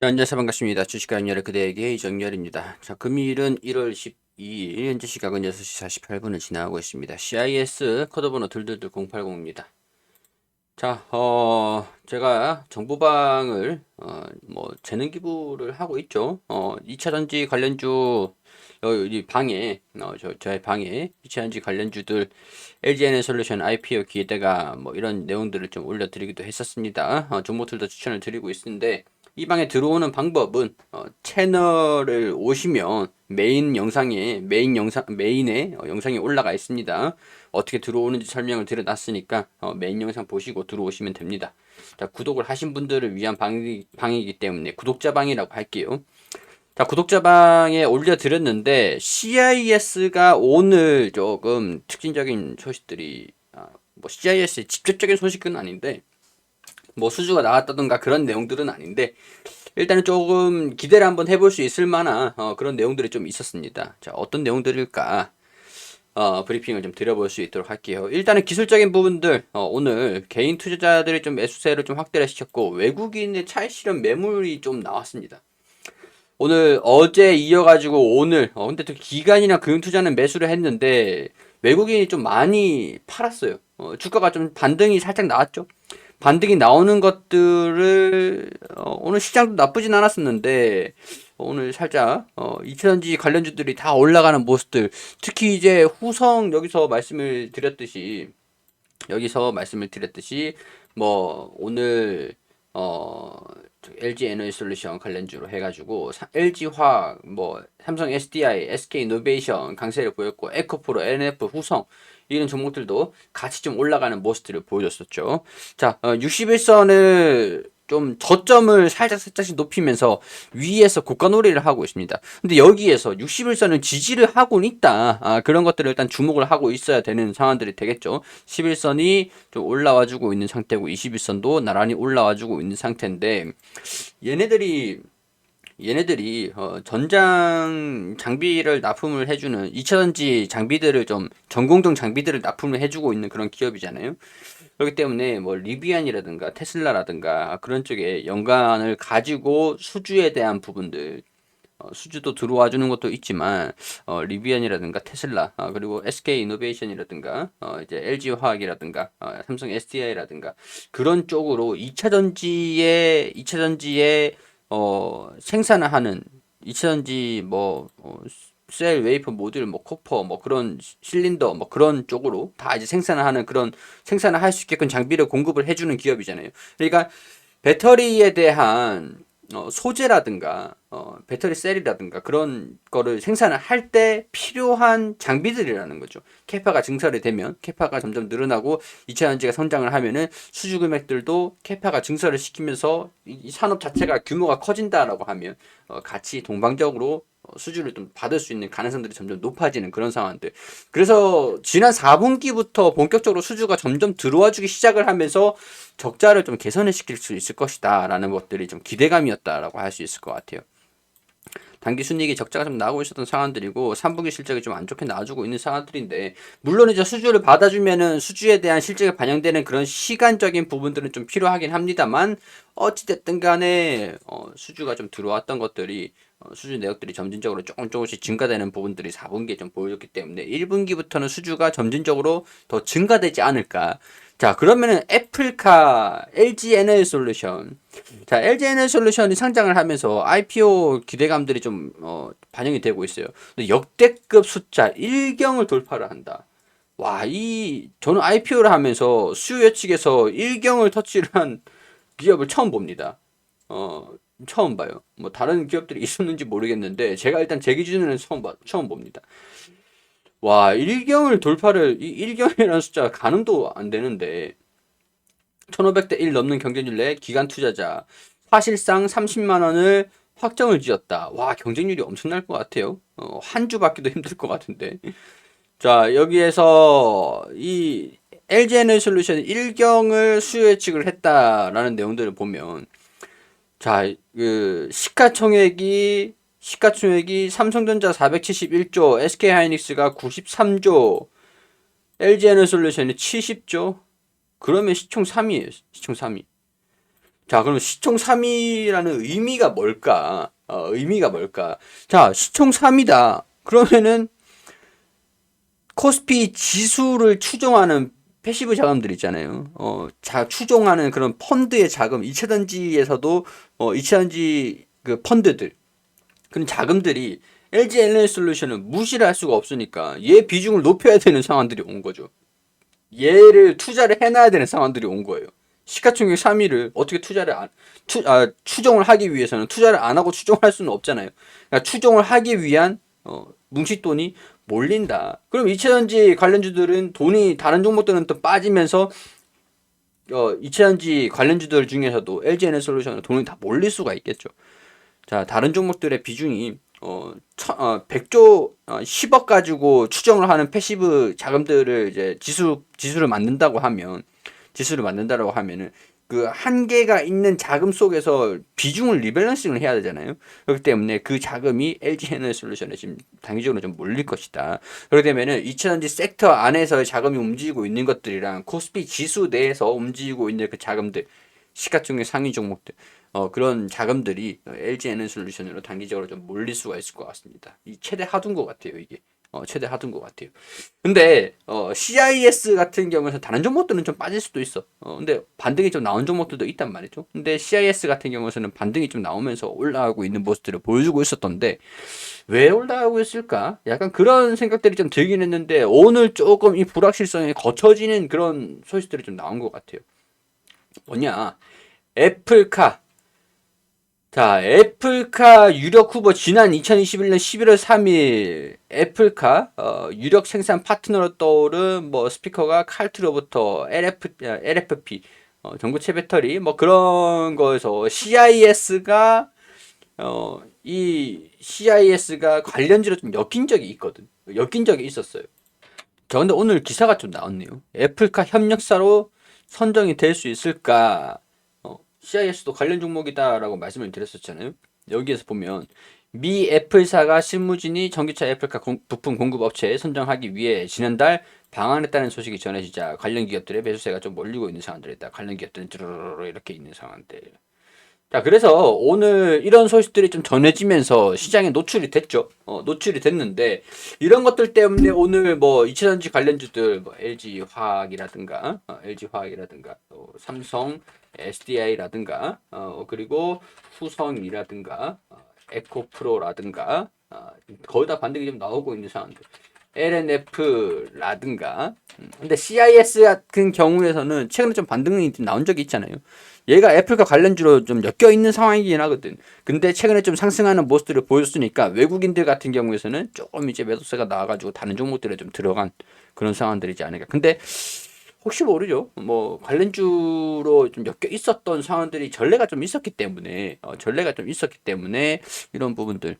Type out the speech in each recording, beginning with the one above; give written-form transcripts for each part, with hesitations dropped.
네, 안녕하세요. 반갑습니다. 주식과 연결의 그대에게 이정열입니다. 자, 금일은 1월 12일, 현재 시각은 6시 48분을 지나고 있습니다. CIS 코드번호 222-080입니다. 자, 제가 정보방을, 재능 기부를 하고 있죠. 2차 전지 관련주, 이 방에, 저의 방에 2차 전지 관련주들, LG에너솔루션 IPO 기대가 뭐 이런 내용들을 좀 올려드리기도 했었습니다. 종목들도 추천을 드리고 있는데, 이 방에 들어오는 방법은 채널을 오시면 메인에 영상이 올라가 있습니다. 어떻게 들어오는지 설명을 드려놨으니까 메인 영상 보시고 들어오시면 됩니다. 자, 구독을 하신 분들을 위한 방이기 때문에 구독자 방이라고 할게요. 자, 구독자 방에 올려드렸는데 CIS가 오늘 조금 특징적인 소식들이 뭐 CIS의 직접적인 소식은 아닌데 뭐 수주가 나왔다던가 그런 내용들은 아닌데 일단은 조금 기대를 한번 해볼 수 있을 만한 그런 내용들이 좀 있었습니다. 자, 어떤 내용들일까? 브리핑을 좀 드려볼 수 있도록 할게요. 일단은 기술적인 부분들, 오늘 개인 투자자들이 좀 매수세를 좀 확대를 시켰고, 외국인의 차익 실현 매물이 좀 나왔습니다. 오늘, 어제 이어가지고 오늘, 근데 또 기관이나 금융투자는 매수를 했는데, 외국인이 좀 많이 팔았어요. 주가가 좀 반등이 살짝 나왔죠. 반등이 나오는 것들을 오늘 시장도 나쁘진 않았었는데 오늘 살짝 2차전지 관련주들이 다 올라가는 mo습들, 특히 이제 후성 여기서 말씀을 드렸듯이 뭐 오늘 어 LG 에너지솔루션 관련주로 해가지고 LG화학, 뭐 삼성 SDI, SK이노베이션 강세를 보였고 에코프로, NF, 후성 이런 종목들도 같이 좀 올라가는 모습들을 보여줬었죠. 자, 61선을 좀 저점을 살짝씩 높이면서 위에서 고가놀이를 하고 있습니다. 근데 여기에서 61선은 지지를 하고는 있다. 그런 것들을 일단 주목을 하고 있어야 되는 상황들이 되겠죠. 11선이 좀 올라와주고 있는 상태고 21선도 나란히 올라와주고 있는 상태인데 얘네들이 전장 장비를 납품을 해주는 2차전지 장비들을 좀 전공정 장비들을 납품을 해주고 있는 그런 기업이잖아요. 그렇기 때문에 뭐 리비안이라든가 테슬라라든가 그런 쪽에 연관을 가지고 수주에 대한 부분들, 수주도 들어와 주는 것도 있지만 리비안이라든가 테슬라, 그리고 SK 이노베이션이라든가 이제 LG 화학이라든가 삼성 SDI라든가 그런 쪽으로 2차 전지에 생산을 하는 2차전지 뭐 셀, 웨이퍼, 모듈, 뭐 코퍼, 뭐 그런 실린더, 뭐 그런 쪽으로 다 이제 생산을 하는 그런 생산을 할 수 있게끔 장비를 공급을 해주는 기업이잖아요. 그러니까 배터리에 대한 소재라든가 배터리 셀이라든가 그런 거를 생산을 할 때 필요한 장비들이라는 거죠. 캐파가 증설이 되면 캐파가 점점 늘어나고 2차전지가 성장을 하면은 수주 금액들도 캐파가 증설을 시키면서 이 산업 자체가 규모가 커진다라고 하면 같이 동방적으로 수주를 좀 받을 수 있는 가능성들이 점점 높아지는 그런 상황들. 그래서 지난 4분기부터 본격적으로 수주가 점점 들어와주기 시작을 하면서 적자를 좀 개선을 시킬 수 있을 것이다 라는 것들이 좀 기대감이었다라고 할 수 있을 것 같아요. 단기 순이익이 적자가 좀 나오고 있었던 상황들이고 3분기 실적이 좀 안 좋게 나와주고 있는 상황들인데 물론 이제 수주를 받아주면은 수주에 대한 실적이 반영되는 그런 시간적인 부분들은 좀 필요하긴 합니다만 어찌됐든 간에 수주가 좀 들어왔던 것들이 수주 내역들이 점진적으로 조금씩 증가되는 부분들이 4분기에 좀 보여줬기 때문에 1분기부터는 수주가 점진적으로 더 증가되지 않을까. 자, 그러면은 애플카, LG 에너지솔루션. 자, LG 에너지솔루션이 상장을 하면서 IPO 기대감들이 좀 반영이 되고 있어요. 근데 역대급 숫자 1경을 돌파를 한다. 와, 저는 IPO를 하면서 수요 예측에서 1경을 터치를 한 기업을 처음 봅니다. 어, 처음 봐요. 뭐 다른 기업들이 있었는지 모르겠는데 제가 일단 제 기준으로는 처음 봅니다. 와, 1경을 돌파를 1경이라는 숫자가 가늠도 안 되는데 1500대 1 넘는 경쟁률 내 기관 투자자 사실상 30만 원을 확정을 지었다. 와, 경쟁률이 엄청날 것 같아요. 한 주 받기도 힘들 것 같은데. 자, 여기에서 이 LG에너지솔루션 1경을 수요 예측을 했다라는 내용들을 보면 자, 시가총액이 삼성전자 471조, SK하이닉스가 93조, LG에너지솔루션이 70조. 그러면 시총 3위예요. 시총 3위. 자, 그럼 시총 3위라는 의미가 뭘까? 의미가 뭘까? 자, 시총 3위다. 그러면은 코스피 지수를 추종하는 패시브 자금들 있잖아요. 추종하는 그런 펀드의 자금, 이차전지에서도, 이차전지 그 펀드들, 그런 자금들이 LG 에너지솔루션을 무시를 할 수가 없으니까 얘 비중을 높여야 되는 상황들이 온 거죠. 얘를 투자를 해놔야 되는 상황들이 온 거예요. 시가총액 3위를 어떻게 추종을 하기 위해서는 투자를 안 하고 추종할 수는 없잖아요. 그러니까 추종을 하기 위한 뭉칫돈이 몰린다. 그럼 이차전지 관련주들은 돈이 다른 종목들은 또 빠지면서 이차전지 관련주들 중에서도 LG 에너지솔루션은 돈이 다 몰릴 수가 있겠죠. 자, 다른 종목들의 비중이 100조 10억 가지고 추정을 하는 패시브 자금들을 이제 지수를 만든다고 하면은 그 한계가 있는 자금 속에서 비중을 리밸런싱을 해야 되잖아요. 그렇기 때문에 그 자금이 LG 에너지솔루션에 지금 단기적으로 좀 몰릴 것이다. 그렇게 되면은 2차전지 섹터 안에서 자금이 움직이고 있는 것들이랑 코스피 지수 내에서 움직이고 있는 그 자금들, 시가총액 상위 종목들, 그런 자금들이 LG 에너지솔루션으로 단기적으로 좀 몰릴 수가 있을 것 같습니다. 이 최대 하두인 것 같아요, 이게. 최대 하두인 것 같아요. 근데 CIS 같은 경우에는 다른 종목들은 좀 빠질 수도 있어. 근데 반등이 좀 나온 종목들도 있단 말이죠. 근데 CIS 같은 경우에는 반등이 좀 나오면서 올라가고 있는 모습들을 보여주고 있었던데 왜 올라가고 있을까? 약간 그런 생각들이 좀 들긴 했는데 오늘 조금 이 불확실성이 거쳐지는 그런 소식들이 좀 나온 것 같아요. 뭐냐? 애플카. 자, 애플카 유력 후보 지난 2021년 11월 3일 애플카 유력 생산 파트너로 떠오른 뭐 스피커가 칼트로부터 LFP 전구체 배터리 뭐 그런 거에서 이 CIS가 관련주로 좀 엮인 적이 있거든. 엮인 적이 있었어요. 자, 근데 오늘 기사가 좀 나왔네요. 애플카 협력사로 선정이 될 수 있을까? CIS도 관련 종목이다라고 말씀을 드렸었잖아요. 여기에서 보면 미 애플사가 실무진이 전기차 애플카 부품 공급 업체에 선정하기 위해 지난달 방한했다는 소식이 전해지자 관련 기업들의 매수세가 좀 몰리고 있는 상황들이다. 관련 기업들은 쭈르르르 이렇게 있는 상황들. 자, 그래서 오늘 이런 소식들이 좀 전해지면서 시장에 노출이 됐죠. 노출이 됐는데, 이런 것들 때문에 오늘 뭐, 이차전지 관련주들, 뭐, LG화학이라든가, 또 삼성, SDI라든가, 그리고 후성이라든가, 에코프로라든가, 거의 다 반등이 좀 나오고 있는 상황들. LNF라든가. 근데 CIS 같은 경우에서는 최근에 좀 반등이 나온 적이 있잖아요. 얘가 애플과 관련주로 좀 엮여 있는 상황이긴 하거든. 근데 최근에 좀 상승하는 모습들을 보였으니까 외국인들 같은 경우에서는 조금 이제 매도세가 나와가지고 다른 종목들에 좀 들어간 그런 상황들이지 않을까. 근데 혹시 모르죠. 뭐 관련주로 좀 엮여 있었던 상황들이 전례가 좀 있었기 때문에 이런 부분들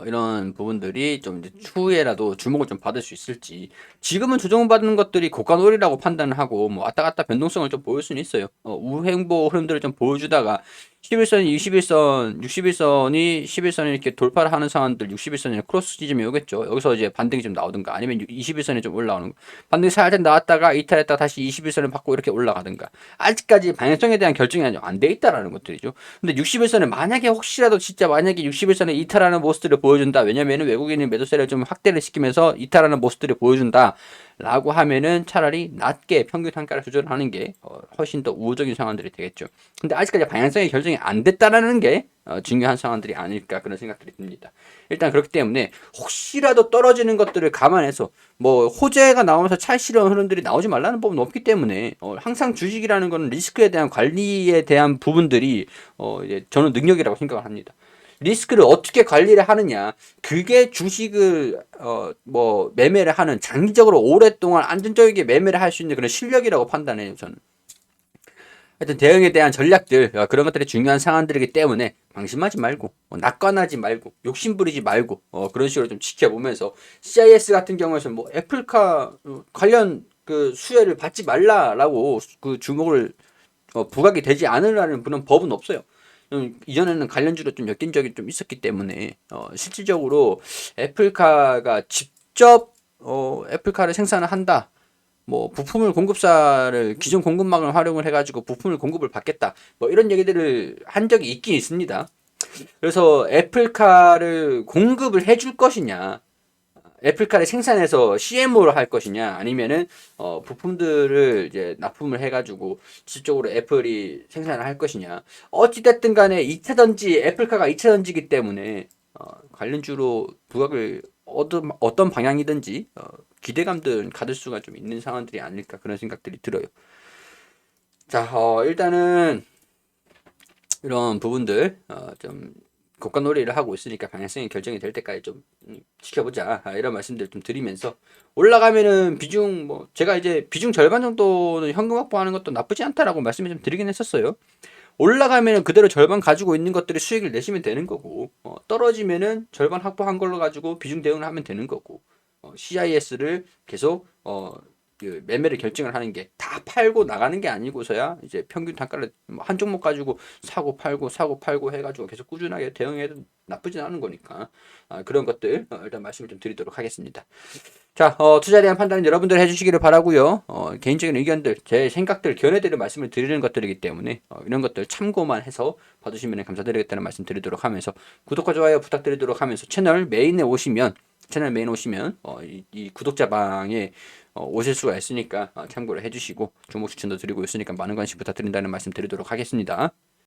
이런 부분들이 좀 이제 추후에라도 주목을 좀 받을 수 있을지. 지금은 조정받는 것들이 고가놀이라고 판단을 하고 뭐 왔다 갔다 변동성을 좀 보일 수는 있어요. 우행보 흐름들을 좀 보여주다가 11선, 21선, 61선이 11선을 이렇게 돌파를 하는 상황들 61선이 크로스 지점이 오겠죠. 여기서 이제 반등이 좀 나오든가 아니면 21선이 좀 올라오는 거. 반등이 살짝 나왔다가 이탈했다가 다시 21선을 받고 이렇게 올라가든가. 아직까지 방향성에 대한 결정이 안 돼 있다라는 것들이죠. 근데 61선을 만약에 혹시라도 진짜 만약에 61선에 이탈하는 모습들을 보여준다. 왜냐면은 외국인이 매도세를 좀 확대를 시키면서 이탈하는 모습들을 보여준다. 라고 하면은 차라리 낮게 평균 단가를 조절하는 게 훨씬 더 우호적인 상황들이 되겠죠. 근데 아직까지 방향성이 결정이 안 됐다라는 게 중요한 상황들이 아닐까 그런 생각들이 듭니다. 일단 그렇기 때문에 혹시라도 떨어지는 것들을 감안해서 뭐 호재가 나오면서 찰실한 흐름들이 나오지 말라는 법은 없기 때문에 항상 주식이라는 거는 리스크에 대한 관리에 대한 부분들이 이제 저는 능력이라고 생각을 합니다. 리스크를 어떻게 관리를 하느냐. 그게 주식을 뭐 매매를 하는 장기적으로 오랫동안 안정적이게 매매를 할 수 있는 그런 실력이라고 판단해요, 저는. 하여튼 대응에 대한 전략들 그런 것들이 중요한 상황들이기 때문에 방심하지 말고 낙관하지 말고 욕심부리지 말고 그런 식으로 좀 지켜보면서 CIS 같은 경우에는 뭐 애플카 관련 그 수혜를 받지 말라라고 그 주목을 부각이 되지 않으라는 그런 법은 없어요. 이전에는 관련주로 좀 엮인 적이 좀 있었기 때문에 실질적으로 애플카가 직접 애플카를 생산을 한다. 뭐 부품을 공급사를 기존 공급망을 활용을 해가지고 부품을 공급을 받겠다 뭐 이런 얘기들을 한 적이 있긴 있습니다. 그래서 애플카를 공급을 해줄 것이냐, 애플카를 생산해서 CMO로 할 것이냐, 아니면은 부품들을 이제 납품을 해가지고 직접적으로 애플이 생산을 할 것이냐. 어찌됐든 간에 2차전지, 애플카가 2차전지기 때문에 관련주로 부각을 어떤 방향이든지 기대감들은 가질 수가 좀 있는 상황들이 아닐까 그런 생각들이 들어요. 자, 일단은 이런 부분들 좀 국가놀이를 하고 있으니까 방향성이 결정이 될 때까지 좀 지켜보자 이런 말씀들 좀 드리면서 올라가면은 비중 뭐 제가 이제 비중 절반 정도는 현금 확보하는 것도 나쁘지 않다라고 말씀을 좀 드리긴 했었어요. 올라가면은 그대로 절반 가지고 있는 것들이 수익을 내시면 되는 거고 떨어지면은 절반 확보한 걸로 가지고 비중 대응을 하면 되는 거고 CIS를 계속 그 매매를 결정을 하는 게 다 팔고 나가는 게 아니고서야 이제 평균 단가를 한 종목 가지고 사고 팔고 해가지고 계속 꾸준하게 대응해도 나쁘진 않은 거니까 그런 것들 일단 말씀을 좀 드리도록 하겠습니다. 자, 투자에 대한 판단은 여러분들 해주시기를 바라고요. 개인적인 의견들, 제 생각들, 견해들을 말씀을 드리는 것들이기 때문에 이런 것들 참고만 해서 봐주시면 감사드리겠다는 말씀 드리도록 하면서 구독과 좋아요 부탁드리도록 하면서 채널 메인 오시면 이 구독자방에 오실 수가 있으니까 참고를 해주시고 종목 추천도 드리고 있으니까 많은 관심 부탁드린다는 말씀 드리도록 하겠습니다.